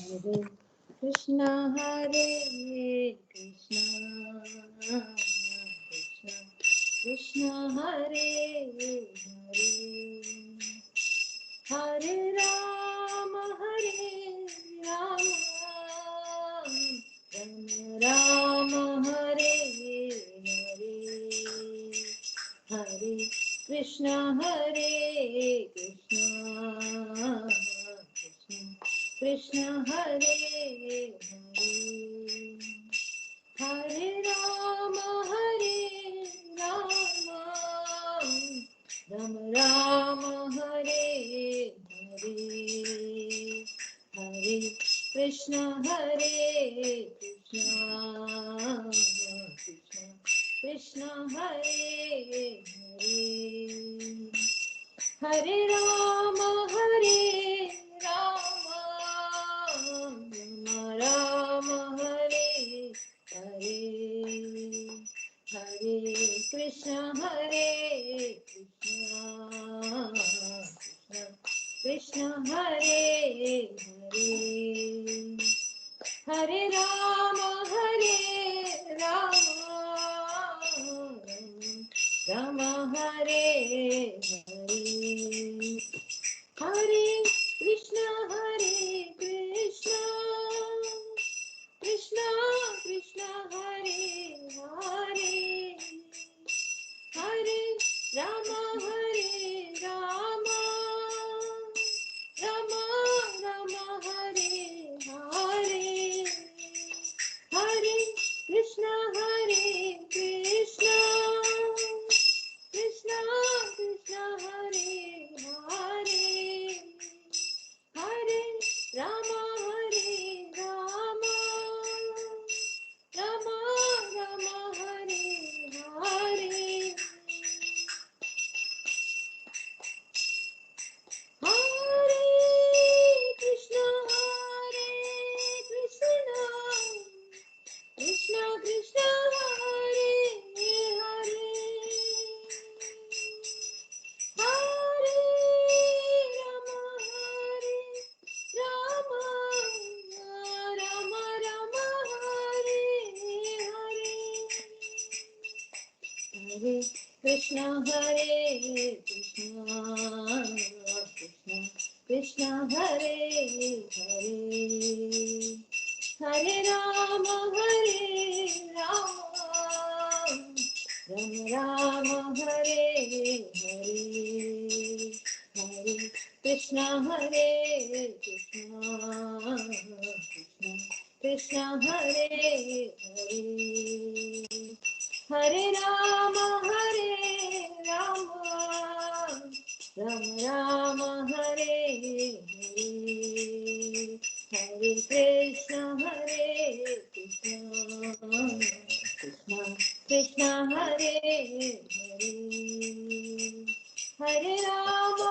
Hare Krishna, Hare Krishna, Krishna Krishna, Hare Hare, Hare Rama, Rama Rama, Hare Hare, Hare Krishna, Hare Krishna, Krishna Hare Hare, Hare Rama, Rama Rama, Hare Hare, Hare Krishna, Hare Krishna, Krishna Hare Hare, Hare Rama, Rama Rama, Hare Hare, Hare Krishna, Krishna Hare Hare, Hare Rama, Rama Hare Hare, Hare Krishna, Krishna Krishna, Hare Hare, Hare Rama, Rama Rama Rama, Hare Hare, Hare Krishna, Krishna Krishna, Hare Hare, Hare Rama, Rama Rama Rama, Hare Hare, Hare Krishna, Krishna Krishna Krishna, Hare Hare, Hare Rama, Rama Rama Rama, Hare Hare, Hare Krishna, Krishna Krishna, Hare Hare, Hare Rama, Rama Rama, Hare Hare, Hare Krishna, Krishna Krishna, Hare Hare, Hare Rama, Rama Rama, Hare Hare, Hare Krishna, Krishna Krishna, Hare Hare, Hare Rama,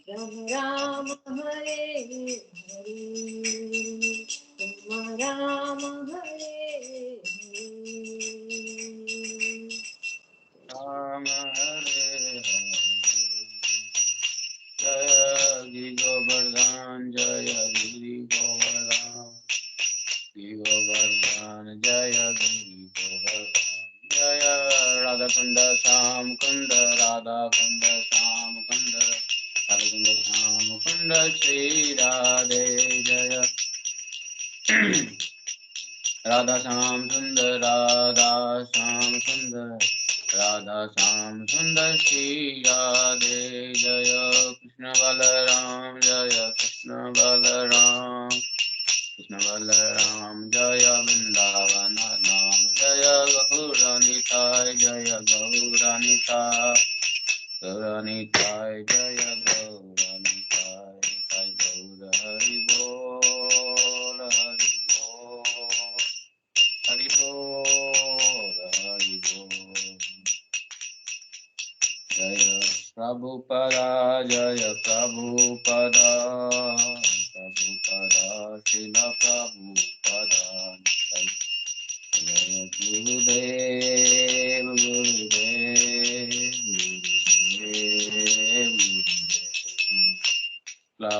Rama Rama, Hare Hare, Rama Rama, Hare Hare, Rama Hare Hare, Jaya Giri Govardhan, Jaya Giri Govardhan, Giri Govardhan, Jaya Giri Govardhan, Jaya Radha Kunda Sham Kunda, Radha Kunda Sham Kunda, Radha Kunda Sham Kunda, Shri Radhe Jaya. Radha Sham Sundar, Radha Sham Sundar, Radha Sham Sundar, Shri Radhe Jaya. Krishna Balaram, Jaya Krishna Balaram, Krishna Balaram, Jaya Vrindavana Dham, Jaya Gauranitai, Jaya Gauranitai, Gauranitai, Jaya Gauranitai, Jai Gaur Hari Bol, Hari Bol, Hari Bol, Hari Bol. Jaya Prabhupada, Jaya Prabhupada, Prabhupada, Srila Prabhupada, Jaya Gurudev, Gurudev, Gurudev, Gurudev.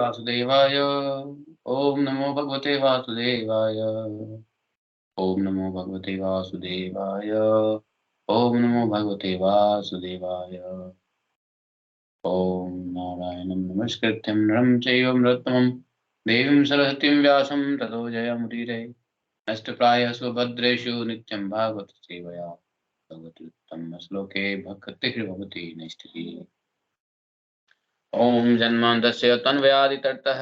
वासुदेवाय। ओम नमो भगवते वासुदेवाय। ओम नमो भगवते वासुदेवाय। ओम नमो भगवते वासुदेवाय। ओम नारायणं नमस्कृत्यं नरं चैव नरोत्तमं देवीं सरस्वतीं व्यासं ततो जयमुदीरये। नष्टप्रायः स्वभद्रेषु नित्यं भागवत सेवया भगवत्युत्तम श्लोके भक्तिर्भवति नैष्ठिकी। ओम जन्मान्तस्य तन्व्यादितर्तः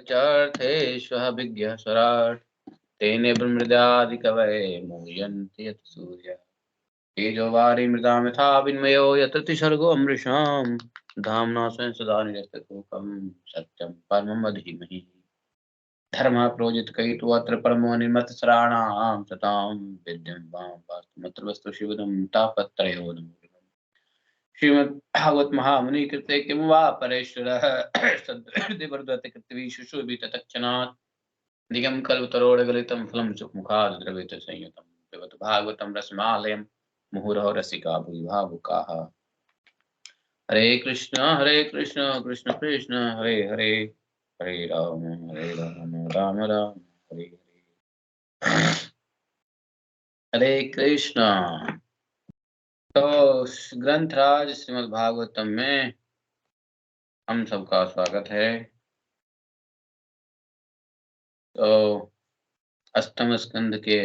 चार्थेष्वभिज्ञः स्वराट् तेने ब्रह्मृदादिकवये मुह्यन्ति यत् सूर्यः। तेजोवारी मृदा यथा विन्मयो यत्र त्रिसर्गो अमृषाम् धाम्ना स्वेन सदा निरस्तकुहकं सत्यं परमं धीमहि। धर्मः प्रोजितकैतु अत्र परमो निर्मतसराणां सतां विद्यं वां वास्तुमत्र वस्तु शिवदं तापत्रयोदम्। श्रीमद्भागवत महामुनि कृते किं वा परेश्वरः सद्वृद्धिवर्धते कृत्वि शुशोभिततक्षणात् निगम कल्पतरोर्गलितं फलं सुखमुखात् द्रवित संयुतं पिबत भागवतं रसमालयं मुहुरहो रसिका भूरि भावुकाः। हरे कृष्ण कृष्ण कृष्ण हरे हरे, हरे राम राम राम हरे हरे। हरे कृष्ण। तो ग्रंथराज श्रीमद् भागवतम में हम सबका स्वागत है। तो अष्टम स्कंद के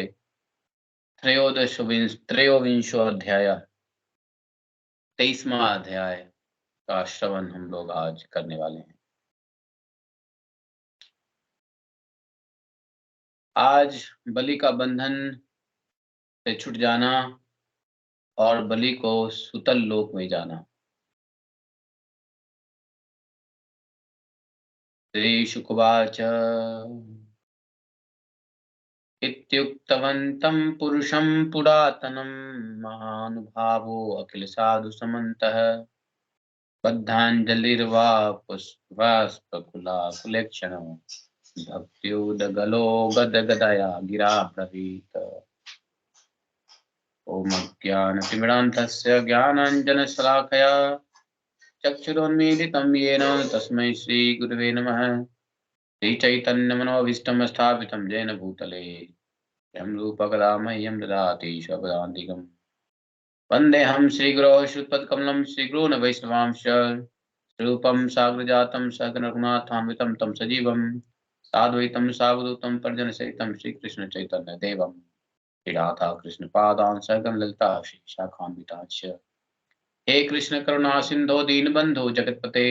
त्रयोविंशो अध्याय 23वां अध्याय का श्रवण हम लोग आज करने वाले हैं। आज बलि का बंधन से छूट जाना और बलि को सुतल लोक में जाना। श्री शुकवाच इत्युक्तवन्तं पुरुषं पुरातनं महानुभावो अखिल साधु समन्तः बद्धाञ्जलिर्वा पुष्पकुलाकुलेक्षणो भक्त्युदगलो गदगदया गिरा ब्रवीत। ओम ज्ञानतिमिरान्धस्य ज्ञानाञ्जनशलाकया चक्षुरुन्मीलितं येन तस्मै श्रीगुरवे नमः। श्रीचैतन्यमनोभीष्टं स्थापितं येन भूतले यं रूपकदा मह्यं ददाति स्वपदान्तिकम्। वन्देऽहं श्रीगुरो श्रीयुतपदकमलं श्रीगुरून् वैष्णवांश्च स्वरूपं साग्रजातं सहगणरघुनाथान्वितं तं सजीवं साद्वैतं सावधूतं परिजनसहितं श्रीकृष्णचैतन्यदेवं श्रीराधाकृष्णपादान् सहगण ललिता श्रीशाखान्वितांश्च। हे कृष्ण करुणा सिन्धो दीनबन्धो जगत्पते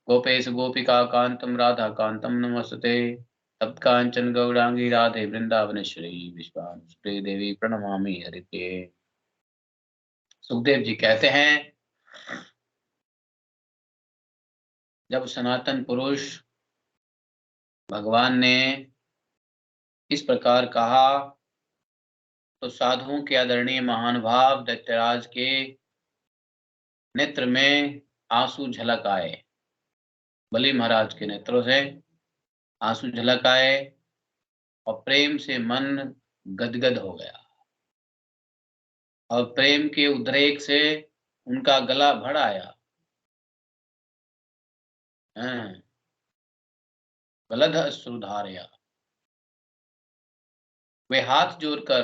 गोपेश गोपिका कान्तं राधा कान्तं नमस्ते। तप्तकाञ्चन गौरांगी राधे वृंदावनेश्वरी विश्वानुसुते देवी प्रणमामि हरिप्रिये। सुखदेव जी कहते हैं, जब सनातन पुरुष भगवान ने इस प्रकार कहा तो साधुओं के आदरणीय महानुभाव दैत्यराज के नेत्र में आंसू झलक आए। बलि महाराज के नेत्रों से आंसू झलक आए और प्रेम से मन गदगद हो गया और प्रेम के उद्रेक से उनका गला भर आया। गलध अश्रुधारया। वे हाथ जोड़कर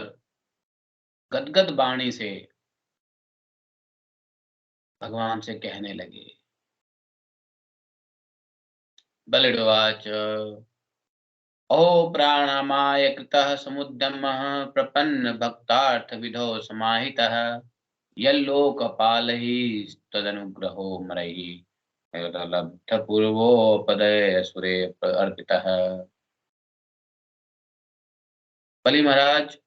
गदगद वाणी से भगवान से कहने लगे। बलिर्वाच ओ प्राणमाय कृतः समुद्यमः प्रपन्न भक्तार्थ विधो समाहितः यल्लोकपालैः तदनुग्रहो मरैः लब्ध पूर्वोपदय असुरे अर्पितः। बलि महाराज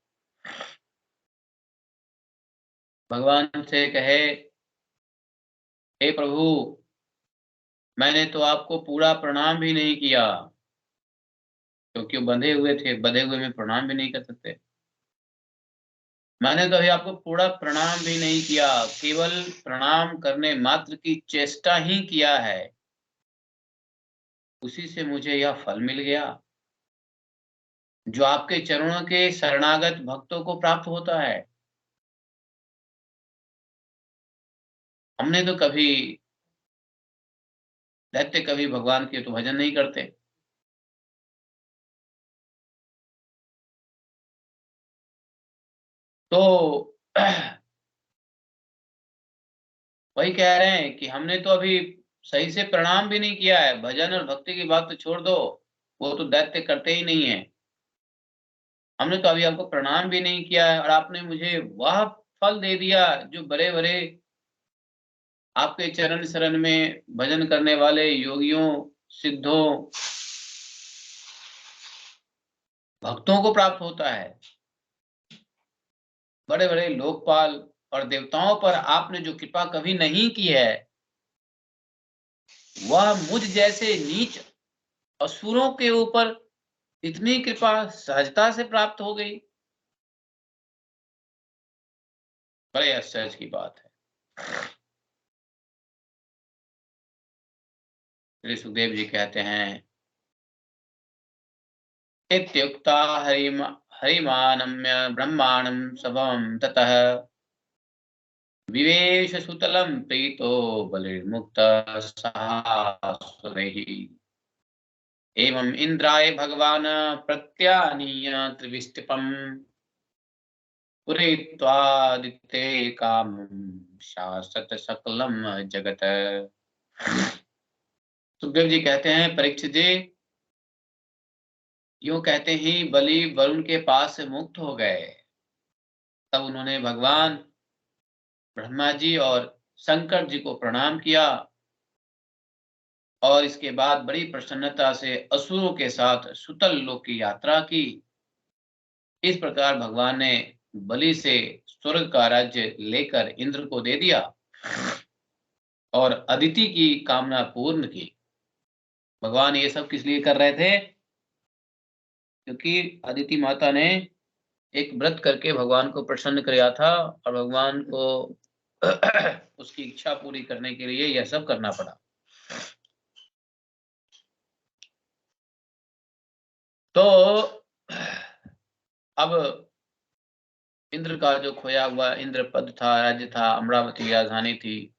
भगवान से कहे, हे प्रभु, मैंने तो आपको पूरा प्रणाम भी नहीं किया, क्योंकि वो बंधे हुए थे। बंधे हुए में प्रणाम भी नहीं कर सकते। मैंने तो अभी आपको पूरा प्रणाम भी नहीं किया, केवल प्रणाम करने मात्र की चेष्टा ही किया है, उसी से मुझे यह फल मिल गया जो आपके चरणों के शरणागत भक्तों को प्राप्त होता है। हमने तो कभी दैत्य कभी भगवान के तो भजन नहीं करते। तो वही कह रहे हैं कि हमने तो अभी सही से प्रणाम भी नहीं किया है, भजन और भक्ति की बात तो छोड़ दो, वो तो दैत्य करते ही नहीं है। हमने तो अभी आपको प्रणाम भी नहीं किया है और आपने मुझे वह फल दे दिया जो बड़े बड़े आपके चरण शरण में भजन करने वाले योगियों, सिद्धों, भक्तों को प्राप्त होता है। बड़े बड़े लोकपाल और देवताओं पर आपने जो कृपा कभी नहीं की है, वह मुझ जैसे नीच असुरों के ऊपर इतनी कृपा सहजता से प्राप्त हो गई। बड़े आश्चर्य की बात है। श्री सुखदेव जी कहते हैं, इत्युक्ता हरिमानम्य ब्रह्माणं सबं ततः विवेश सुतलं प्रीतो बलिर्मुक्तः सहासुरैः। एवं इंद्राय भगवान प्रत्यानीय त्रिविष्टपम् पूरयित्वादिते कामं शासत सकलम जगत। सुखदेव जी कहते हैं, परीक्षित जी, यूं कहते ही बलि वरुण के पास से मुक्त हो गए। तब उन्होंने भगवान ब्रह्मा जी और शंकर जी को प्रणाम किया और इसके बाद बड़ी प्रसन्नता से असुरों के साथ सुतल लोक की यात्रा की। इस प्रकार भगवान ने बलि से स्वर्ग का राज्य लेकर इंद्र को दे दिया और अदिति की कामना पूर्ण की। भगवान ये सब किस लिए कर रहे थे? क्योंकि अदिति माता ने एक व्रत करके भगवान को प्रसन्न किया था और भगवान को उसकी इच्छा पूरी करने के लिए यह सब करना पड़ा। तो अब इंद्र का जो खोया हुआ इंद्र पद था, राज्य था, अमरावती राजधानी थी,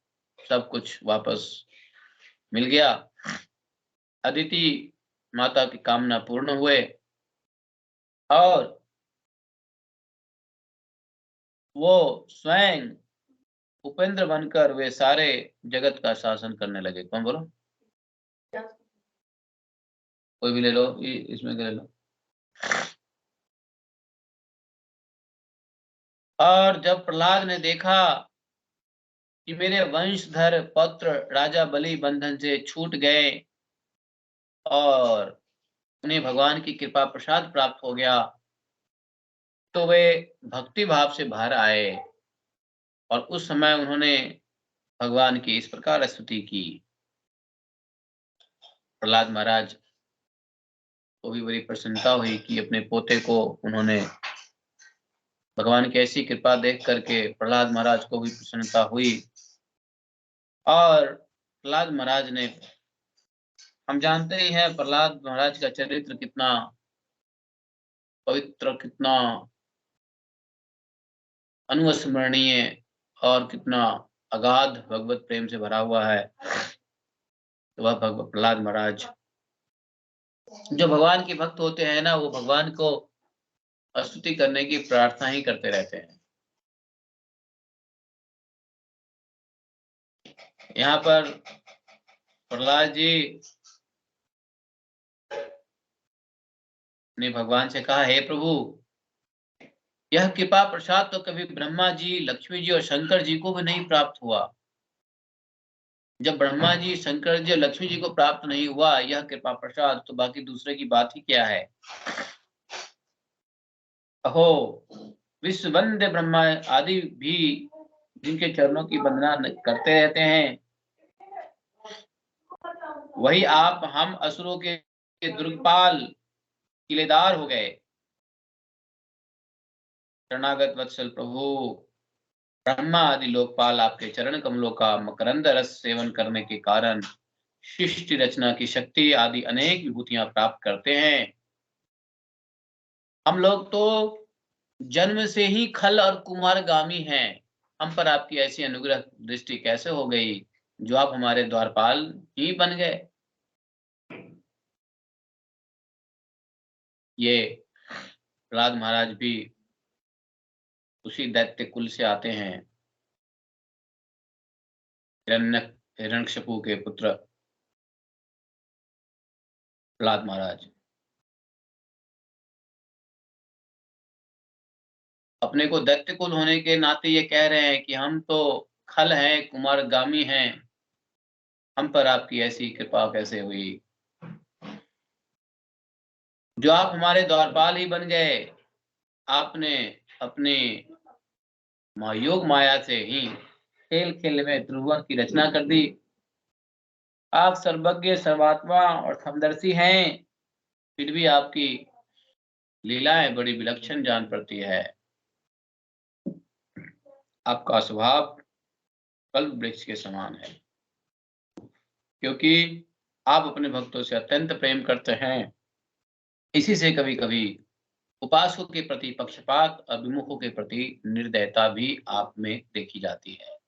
सब कुछ वापस मिल गया। अदिति माता की कामना पूर्ण हुए और वो स्वयं उपेंद्र बनकर वे सारे जगत का शासन करने लगे। कौन बोलो? कोई भी ले लो, इसमें ले लो। और जब प्रहलाद ने देखा कि मेरे वंशधर पुत्र राजा बलि बंधन से छूट गए और उन्हें भगवान की कृपा प्रसाद प्राप्त हो गया, तो वे भक्ति भाव से बाहर आए और उस समय उन्होंने भगवान की इस प्रकार स्तुति की। प्रहलाद महाराज को भी बड़ी प्रसन्नता हुई कि अपने पोते को उन्होंने, भगवान की ऐसी कृपा देख करके प्रहलाद महाराज को भी प्रसन्नता हुई। और प्रहलाद महाराज ने, हम जानते ही हैं प्रहलाद महाराज का चरित्र कितना पवित्र, कितना अनुस्मरणीय और कितना अगाध भगवत प्रेम से भरा हुआ है। तो वह प्रहलाद महाराज, जो भगवान के भक्त होते हैं ना, वो भगवान को स्तुति करने की प्रार्थना ही करते रहते हैं। यहाँ पर प्रहलाद जी ने भगवान से कहा, हे प्रभु, यह कृपा प्रसाद तो कभी ब्रह्मा जी, लक्ष्मी जी और शंकर जी को भी नहीं प्राप्त हुआ। जब ब्रह्मा जी, शंकर जी और लक्ष्मी जी को प्राप्त नहीं हुआ यह कृपा प्रसाद, तो बाकी दूसरे की बात ही क्या है। अहो, विश्व वंद्य ब्रह्मा आदि भी जिनके चरणों की वंदना करते रहते हैं, वही आप हम असुरों के दुर्गपाल किलेदार हो गए। शरणागत वत्सल प्रभु, ब्रह्मा आदि लोकपाल आपके चरण कमलों का मकरंद रस सेवन करने के कारण सृष्टि रचना की शक्ति आदि अनेक विभूतियां प्राप्त करते हैं। हम लोग तो जन्म से ही खल और कुमारगामी हैं, हम पर आपकी ऐसी अनुग्रह दृष्टि कैसे हो गई जो आप हमारे द्वारपाल ही बन गए। ये प्रहलाद महाराज भी उसी दैत्य कुल से आते हैं, हिरण्यकशिपु के पुत्र प्रहलाद महाराज। अपने को दैत्य कुल होने के नाते ये कह रहे हैं कि हम तो खल हैं, कुमारगामी हैं, हम पर आपकी ऐसी कृपा कैसे हुई, जो आप हमारे द्वारपाल ही बन गए। आपने अपने योग माया से ही खेल खेल में त्रिभुवन की रचना कर दी। आप सर्वज्ञ, सर्वात्मा और समदर्शी हैं, फिर भी आपकी लीलाएं बड़ी विलक्षण जान पड़ती है। आपका स्वभाव कल्प वृक्ष के समान है, क्योंकि आप अपने भक्तों से अत्यंत प्रेम करते हैं। इसी से कभी कभी उपासकों के प्रति पक्षपात और विमुखों के प्रति निर्दयता भी आप में देखी जाती है।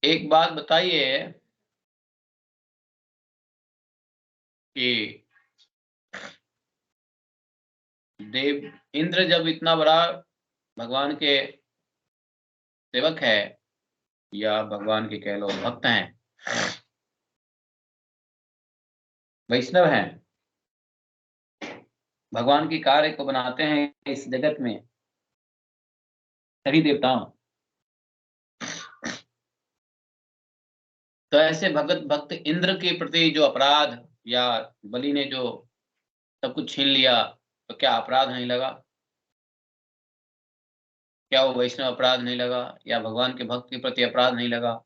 एक बात बताइए कि देव इंद्र जब इतना बड़ा भगवान के सेवक है, या भगवान के कह लो भक्त हैं, वैष्णव हैं, भगवान की कार्य को बनाते हैं इस जगत में सभी देवताओं, तो ऐसे भगत भक्त इंद्र के प्रति जो अपराध, या बलि ने जो सब कुछ छीन लिया, तो क्या अपराध नहीं लगा? क्या वो वैष्णव अपराध नहीं लगा, या भगवान के भक्त के प्रति अपराध नहीं लगा?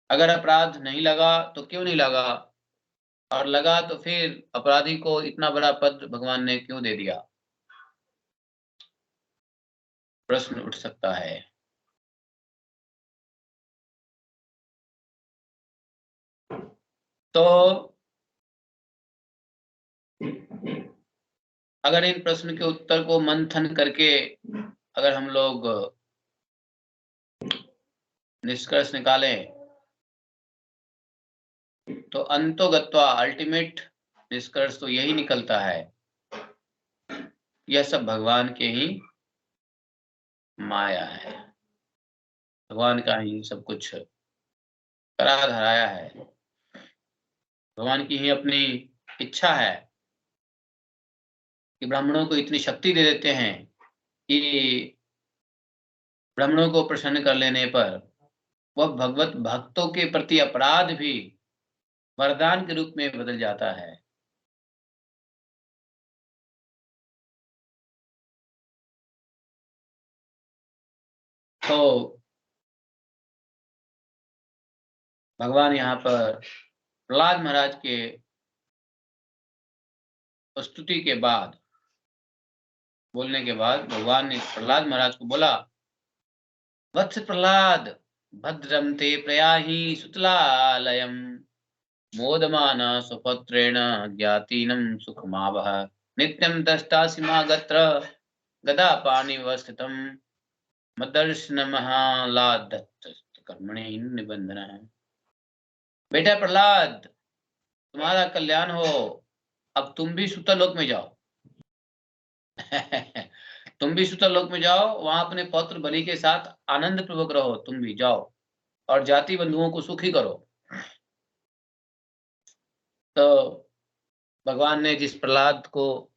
अगर अपराध नहीं लगा तो क्यों नहीं लगा, और लगा तो फिर अपराधी को इतना बड़ा पद भगवान ने क्यों दे दिया? प्रश्न उठ सकता है। तो अगर इन प्रश्न के उत्तर को मंथन करके अगर हम लोग निष्कर्ष निकालें, तो अंतोगत्वा अल्टीमेट निष्कर्ष तो यही निकलता है, यह सब भगवान के ही माया है, भगवान का ही सब कुछ करा धराया है, भगवान की ही अपनी इच्छा है कि ब्राह्मणों को इतनी शक्ति दे देते हैं कि ब्राह्मणों को प्रसन्न कर लेने पर वह भगवत भक्तों के प्रति अपराध भी वरदान के रूप में बदल जाता है। तो भगवान यहाँ पर प्रहलाद महाराज के स्तुति के बाद, बोलने के बाद, भगवान ने प्रहलाद महाराज को बोला, वत्स प्रहलाद भद्रम ते प्रयाहि सुतलालयम मोदमाना सुपत्रेण ज्ञातीनं सुखमावह नित्यं दष्टासीमागत्र गदा पाणिवस्थितं मदर्शनमहालादत्त कर्मणि निबंधनः। बेटा प्रहलाद, तुम्हारा कल्याण हो, अब तुम भी सुतलोक में जाओ। तुम भी सुतलोक में जाओ, वहां अपने पौत्र बलि के साथ आनंद पूर्वक रहो, तुम भी जाओ और जाति बंधुओं को सुखी करो। तो भगवान ने जिस प्रहलाद को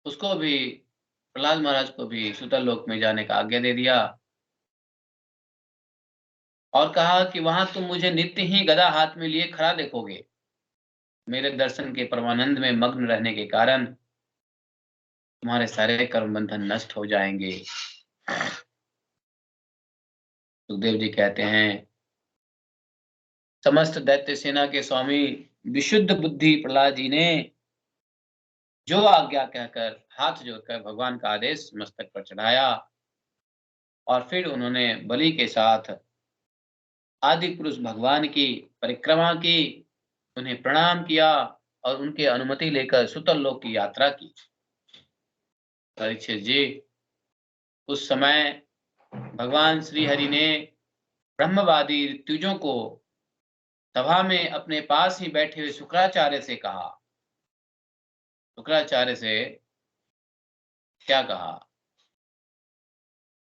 उसको भी, प्रहलाद महाराज को भी सुतल लोक में जाने का आज्ञा दे दिया और कहा कि वहां तुम मुझे नित्य ही गदा हाथ में लिए खड़ा देखोगे। मेरे दर्शन के परमानंद में मग्न रहने के कारण तुम्हारे सारे कर्म बंधन नष्ट हो जाएंगे। सुखदेव जी कहते हैं, समस्त दैत्य सेना के स्वामी विशुद्ध बुद्धि प्रहलाद जी ने जो आज्ञा कहकर हाथ जोड़कर भगवान का आदेश मस्तक पर चढ़ाया, और फिर उन्होंने बलि के साथ आदि पुरुष भगवान की परिक्रमा की, उन्हें प्रणाम किया और उनके अनुमति लेकर सुतल लोक की यात्रा की। परीक्षित जी, उस समय भगवान श्री हरि ने ब्रह्मवादी ऋत्विजों को सभा में अपने पास ही बैठे हुए शुक्राचार्य से कहा। शुक्राचार्य से क्या कहा?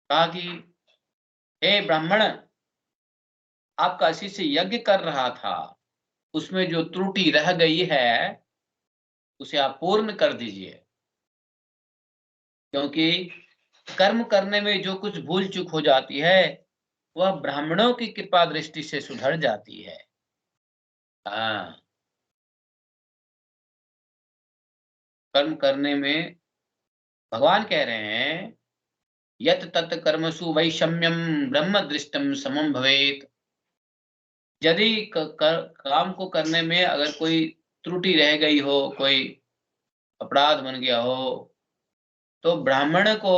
कहा कि हे ब्राह्मण, आपका शिष्य यज्ञ कर रहा था, उसमें जो त्रुटि रह गई है उसे आप पूर्ण कर दीजिए, क्योंकि कर्म करने में जो कुछ भूल चूक हो जाती है वह ब्राह्मणों की कृपा दृष्टि से सुधर जाती है। हाँ, कर्म करने में भगवान कह रहे हैं यत तत् कर्मसु वैषम्यम ब्रह्म दृष्टम समम भवेत। यदि काम को करने में अगर कोई त्रुटि रह गई हो, कोई अपराध बन गया हो, तो ब्राह्मण को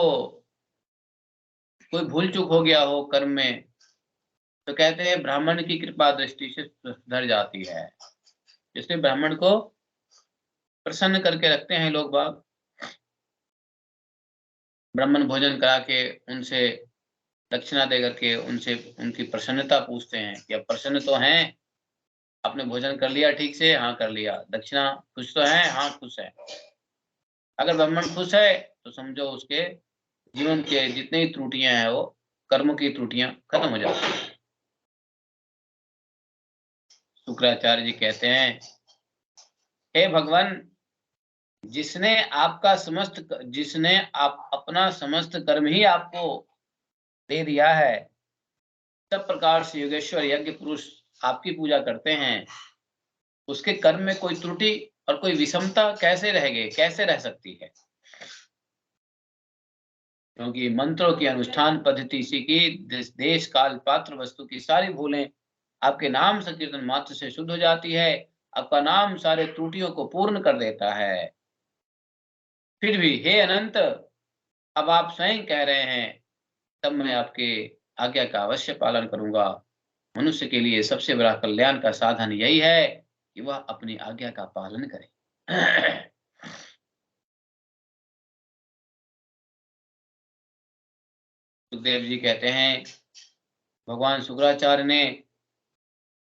कोई भूल चूक हो गया हो कर्म में, तो कहते हैं ब्राह्मण की कृपा दृष्टि से सुधर जाती है। इसलिए ब्राह्मण को प्रसन्न करके रखते हैं लोग बाग। ब्राह्मण भोजन करा के उनसे दक्षिणा दे करके उनसे उनकी प्रसन्नता पूछते हैं कि अब प्रसन्न तो हैं, आपने भोजन कर लिया ठीक से? हाँ कर लिया। दक्षिणा खुश तो है? हाँ खुश है। अगर ब्राह्मण खुश है तो समझो उसके जीवन के जितनी त्रुटियां हैं वो कर्म की त्रुटियां खत्म हो जाती हैं। शुक्राचार्य जी कहते हैं हे भगवान, जिसने आप अपना समस्त कर्म ही आपको दे दिया है, सब प्रकार से योगेश्वर यज्ञ पुरुष आपकी पूजा करते हैं, उसके कर्म में कोई त्रुटि और कोई विषमता कैसे रह सकती है? क्योंकि मंत्रों की अनुष्ठान पद्धति सीखी, देश काल पात्र वस्तु की सारी भूलें आपके नाम संकीर्तन मात्र से शुद्ध हो जाती है। आपका नाम सारे त्रुटियों को पूर्ण कर देता है। फिर भी हे अनंत, अब आप स्वयं कह रहे हैं, तब मैं आपके आज्ञा का अवश्य पालन करूंगा। मनुष्य के लिए सबसे बड़ा कल्याण का साधन यही है कि वह अपनी आज्ञा का पालन करे। सुखदेव जी कहते हैं भगवान शुक्राचार्य ने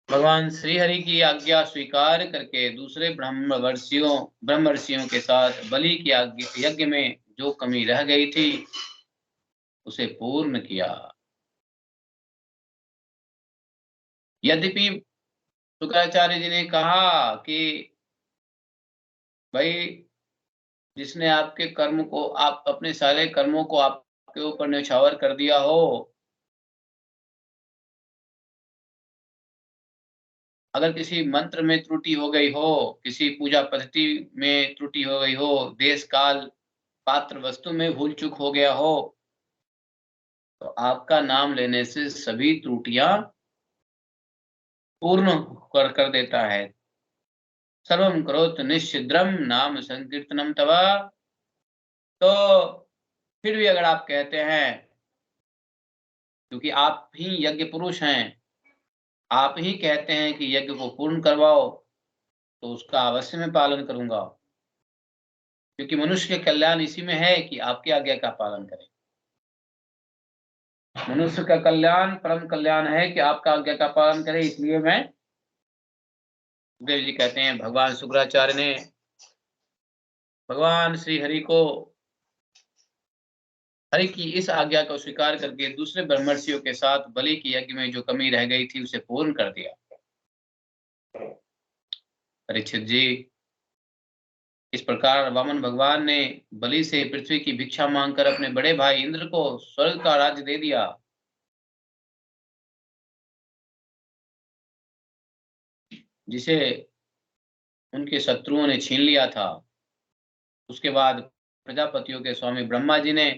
भगवान श्री हरि की आज्ञा स्वीकार करके दूसरे ब्रह्मर्षियों के साथ बलि की यज्ञ में जो कमी रह गई थी उसे पूर्ण किया। यद्यपि शुक्राचार्य जी ने कहा कि भाई, जिसने आपके कर्म को, आप अपने सारे कर्मों को आपके ऊपर न्यौछावर कर दिया हो, अगर किसी मंत्र में त्रुटि हो गई हो, किसी पूजा पद्धति में त्रुटि हो गई हो, देश काल पात्र वस्तु में भूल चूक हो गया हो, तो आपका नाम लेने से सभी त्रुटियां पूर्ण कर देता है। सर्वम करोत निश्चिद्रम नाम संकीर्तनम तवा। तो फिर भी अगर आप कहते हैं, क्योंकि आप ही यज्ञ पुरुष हैं, आप ही कहते हैं कि यज्ञ को पूर्ण करवाओ, तो उसका अवश्य मैं पालन करूंगा, क्योंकि मनुष्य के कल्याण इसी में है कि आपकी आज्ञा का पालन करें। मनुष्य का कल्याण परम कल्याण है कि आपका आज्ञा का पालन करे। इसलिए मैं, देव जी कहते हैं भगवान शुक्राचार्य ने भगवान श्री हरि को, हरि की इस आज्ञा को स्वीकार करके दूसरे ब्रह्मर्षियों के साथ बलि की यज्ञ में जो कमी रह गई थी उसे पूर्ण कर दिया। परीक्षित जी, इस प्रकार वामन भगवान ने बलि से पृथ्वी की भिक्षा मांगकर अपने बड़े भाई इंद्र को स्वर्ग का राज्य दे दिया। जिसे उनके शत्रुओं ने छीन लिया था। उसके बाद प्रजापतियों के स्वामी ब्रह्मा जी ने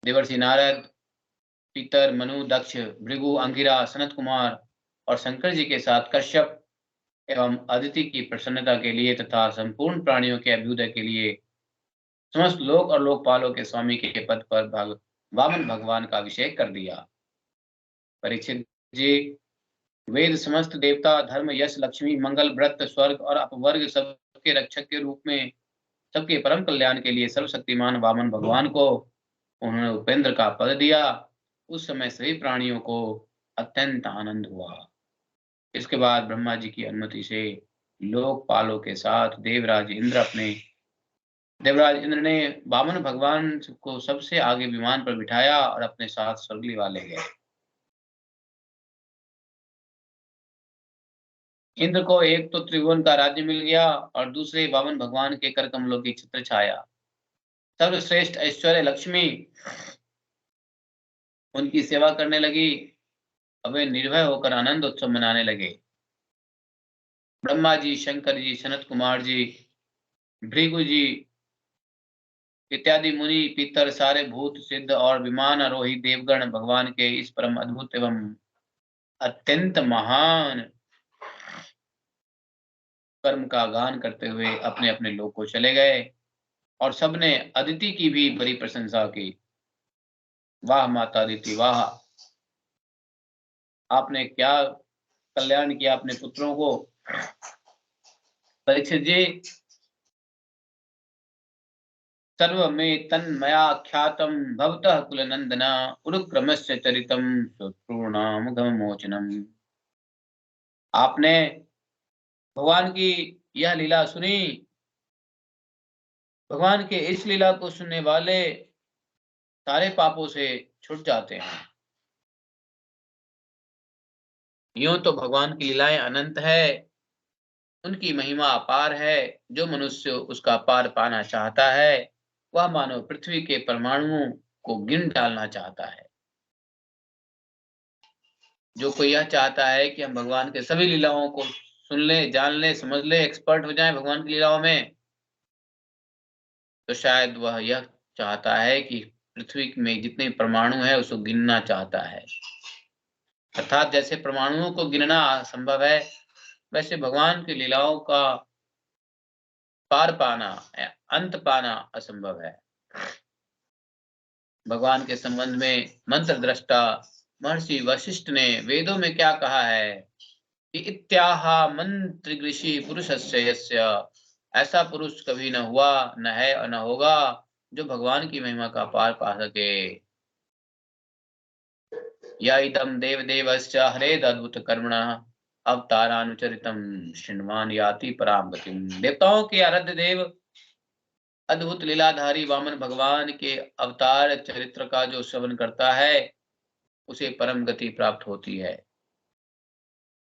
देवर्षि नारद, पितर, मनु, दक्ष, भृगु, अंगिरा, सनत कुमार और शंकर जी के साथ कश्यप एवं अदिति की प्रसन्नता के लिए तथा संपूर्ण प्राणियों के अभ्युदय के लिए समस्त लोक और लोकपालों के स्वामी के पद पर वामन भगवान का अभिषेक कर दिया। परीक्षित जी, वेद समस्त देवता धर्म यश लक्ष्मी मंगल व्रत स्वर्ग और अपवर्ग सबके रक्षक के रूप में सबके परम कल्याण के लिए सर्वशक्तिमान वामन भगवान को उन्होंने उपेंद्र का पद दिया। उस समय सभी प्राणियों को अत्यंत आनंद हुआ। इसके बाद ब्रह्मा जी की अनुमति से लोकपालों के साथ देवराज इंद्र ने वामन भगवान को सबसे आगे विमान पर बिठाया और अपने साथ स्वर्ग ले गए। इंद्र को एक तो त्रिभुवन का राज्य मिल गया और दूसरे वामन भगवान के कर कमलों की छत्र छाया। सर्वश्रेष्ठ ऐश्वर्य लक्ष्मी उनकी सेवा करने लगी। अब वे निर्भय होकर आनंद उत्सव मनाने लगे। ब्रह्मा जी, शंकर जी, सनत कुमार जी, भृगु जी इत्यादि मुनि पितर सारे भूत सिद्ध और विमान आरोही देवगण भगवान के इस परम अद्भुत एवं अत्यंत महान कर्म का गान करते हुए अपने अपने लोक को चले गए और सबने अदिति की भी बड़ी प्रशंसा की। वाह माता अदिति वाह, आपने क्या कल्याण किया अपने पुत्रों को। परीक्षित जी, सर्व में तन्मया ख्यातम भवतः कुलनंदना उरुक्रमस्य चरितम शत्रुणाम घमोचनम। आपने भगवान की यह लीला सुनी। भगवान के इस लीला को सुनने वाले सारे पापों से छूट जाते हैं। यूं तो भगवान की लीलाएं अनंत है, उनकी महिमा अपार है। जो मनुष्य उसका पार पाना चाहता है वह मानो पृथ्वी के परमाणुओं को गिन डालना चाहता है। जो कोई यह चाहता है कि हम भगवान के सभी लीलाओं को सुन ले, जान ले, समझ ले, एक्सपर्ट हो जाएं भगवान की लीलाओं में, तो शायद वह यह चाहता है कि पृथ्वी में जितने परमाणु है उसको गिनना चाहता है। अर्थात जैसे परमाणुओं को गिनना असंभव है, वैसे भगवान की लीलाओं का पार पाना, अंत पाना असंभव है। भगवान के संबंध में मंत्र दृष्टा महर्षि वशिष्ठ ने वेदों में क्या कहा है कि इत्याह मंत्र ऋषि पुरुषस्य यस्य, ऐसा पुरुष कभी न हुआ, न है और न होगा जो भगवान की महिमा का पार पा सके। या इदम देव देवस्य हरेद अद्भुत कर्मणः अवतारानुचरितम शृण्वान याति पराम गतिम। देवताओं के आराध्य देव अद्भुत लीलाधारी वामन भगवान के अवतार चरित्र का जो श्रवण करता है उसे परम गति प्राप्त होती है।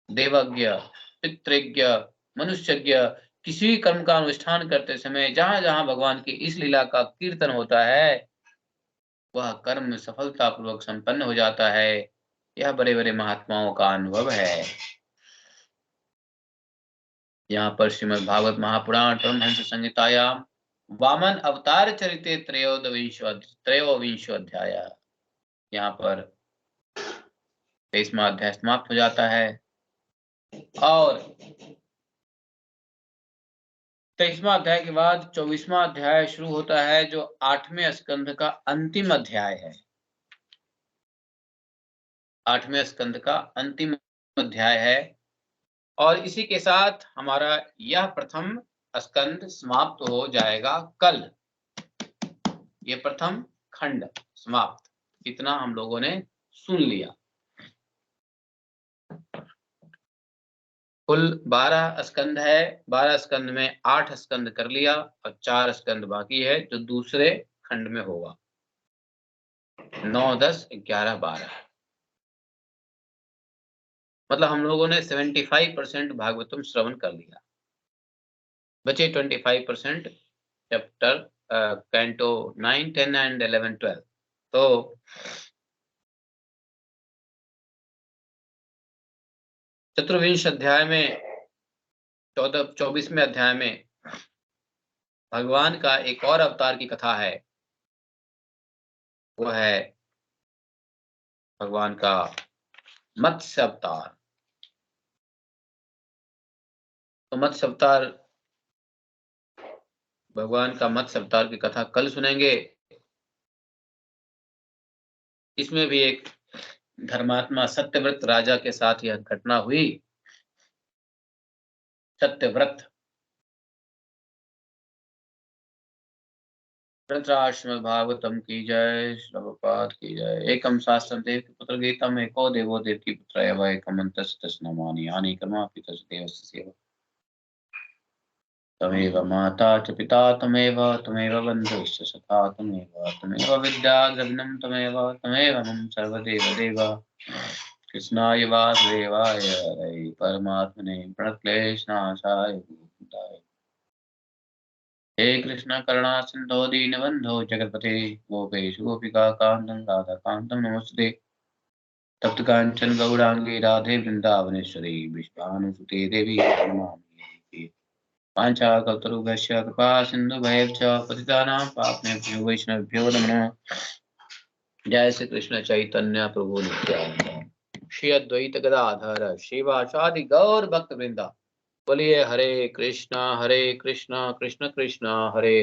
देवज्ञ, पितृज्ञ, मनुष्यज्ञ किसी भी कर्म का अनुष्ठान करते समय जहां जहां भगवान की इस लीला का कीर्तन होता है वह कर्म सफलता पूर्वक संपन्न हो जाता है। यह बड़े बड़े महात्माओं का अनुभव है। यहाँ पर श्रीमद् भागवत महापुराण परमहंस संहितायाम वामन अवतार चरिते त्रयोविंशो अध्याय, यहाँ पर 23वां अध्याय समाप्त हो जाता है और 23वां अध्याय के बाद 24वां अध्याय शुरू होता है जो 8वें स्कंध का अंतिम अध्याय है। 8वें स्कंध का अंतिम अध्याय है और इसी के साथ हमारा यह प्रथम स्कंध समाप्त हो जाएगा कल। ये प्रथम खंड समाप्त, इतना हम लोगों ने सुन लिया। कुल 12 स्कंद है। 12 स्कंद में 8 स्कंद कर लिया और 4 स्कंद बाकी है जो दूसरे खंड में होगा। 9, 10, 11, 12 मतलब हम लोगों ने 75% भागवतम श्रवण कर लिया। बचे 25% चैप्टर कैंटो 9, 10 एंड 11, 12। तो चतुर्विंश अध्याय में 24वें अध्याय में भगवान का एक और अवतार की कथा है। वो है भगवान का मत्स्य अवतार। तो मत्स्य अवतार, भगवान का मत्स्य अवतार की कथा कल सुनेंगे। इसमें भी एक धर्मात्मा सत्यव्रत राजा के साथ यह घटना हुई। सत्यव्रत धृतराष्ट्र भागवतम की जय, प्रभुपाद की जय। एकम शास्त्रम देव की पुत्र गीतम, एको देवो देव की पुत्र एव, एकम अंतस् तस्नमानि हानि कर्मापि तस्य देवस्य सेवा। तमेव माता च पिता तमेव, तमेव बन्धुश्च सखा तमेव, तमेव विद्या द्रविणं तमेव, तमेव मम सर्वदेव देव। कृष्णाय वासुदेवाय हरे परमात्मने प्रणक्लेशनाशाय गोविन्दाय। हे कृष्ण करुणा सिंधो दीनबंधो जगत्पते, गोपेश गोपिका कांतं राधा कांतं नमस्ते। तप्त कांचन गौरांगी राधे वृंदावनेश्वरी, विश्वानुसुते देवी प्रणमामि। वाञ्छाकल्पतरुभ्यश्च कृपा सिन्धुभ्यश्च पतितानां पावनेभ्यो वैष्णवेभ्यो नमो नमः। जय श्री कृष्ण चैतन्य प्रभु नित्यानंद, श्री अद्वैत गदाधर श्रीवासादि गौर भक्त वृंदा। बोलिए हरे कृष्णा कृष्ण कृष्ण हरे